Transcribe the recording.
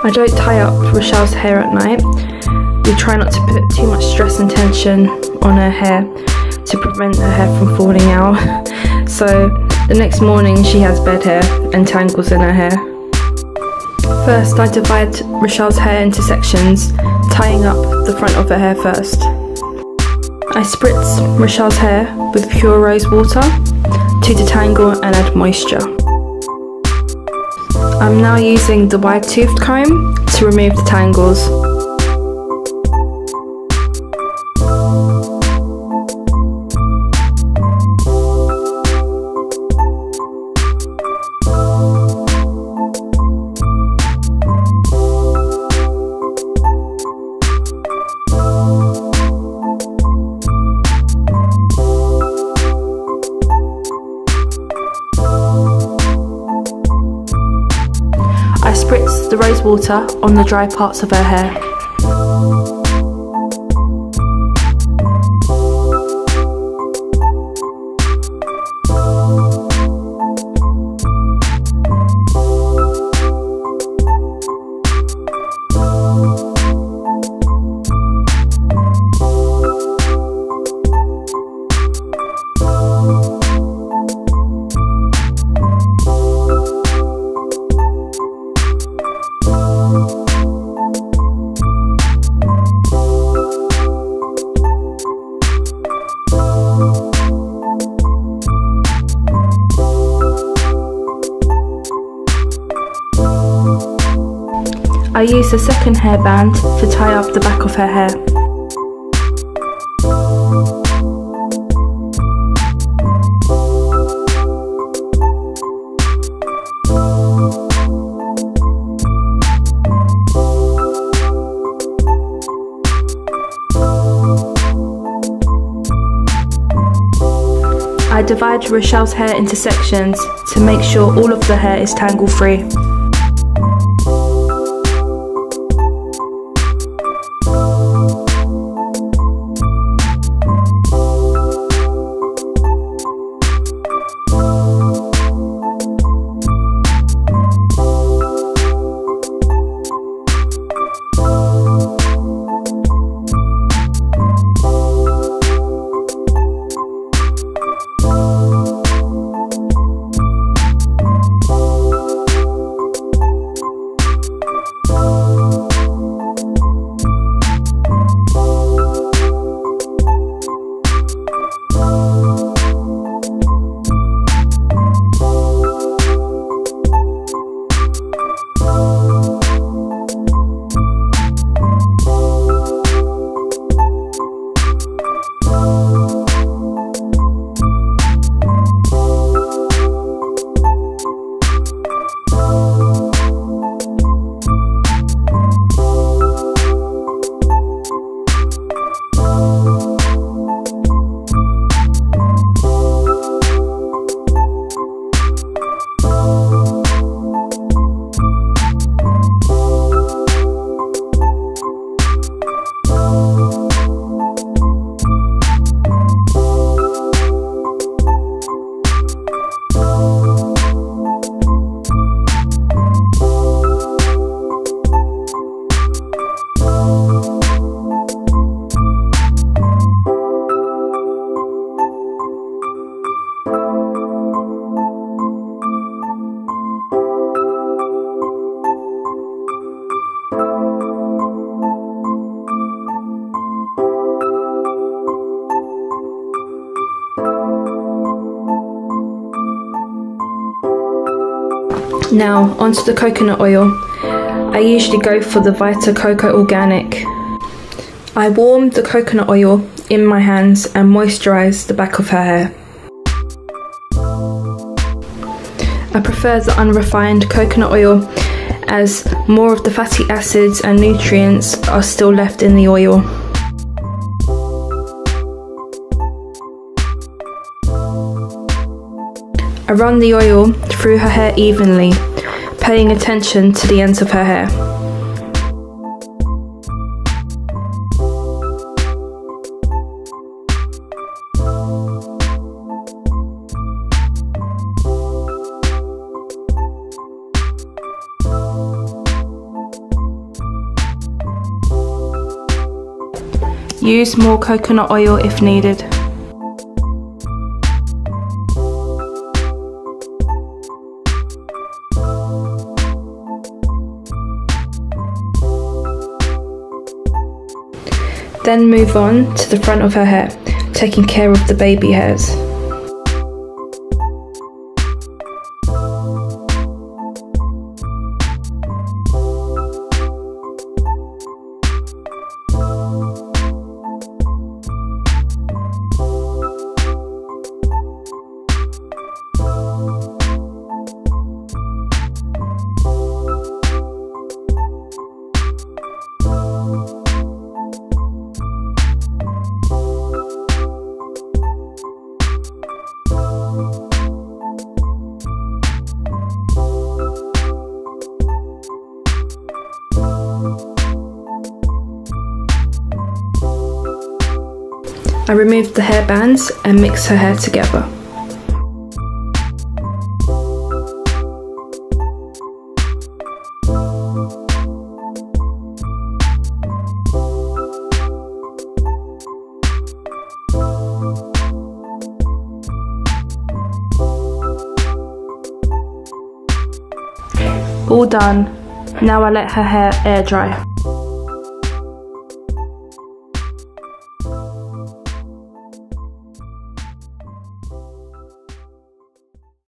I don't tie up Rochelle's hair at night. We try not to put too much stress and tension on her hair to prevent her hair from falling out. So the next morning she has bed hair and tangles in her hair. First, I divide Rochelle's hair into sections, tying up the front of her hair first. I spritz Rochelle's hair with pure rose water to detangle and add moisture. I'm now using the wide-toothed comb to remove the tangles. I spritz the rose water on the dry parts of her hair. I use a second hairband to tie up the back of her hair. I divide Rochelle's hair into sections to make sure all of the hair is tangle-free. Now onto the coconut oil. I usually go for the Vita Coco Organic. I warm the coconut oil in my hands and moisturise the back of her hair. I prefer the unrefined coconut oil as more of the fatty acids and nutrients are still left in the oil. I run the oil through her hair evenly, paying attention to the ends of her hair. Use more coconut oil if needed. Then move on to the front of her hair, taking care of the baby hairs. I removed the hairbands and mixed her hair together. All done. Now I let her hair air dry.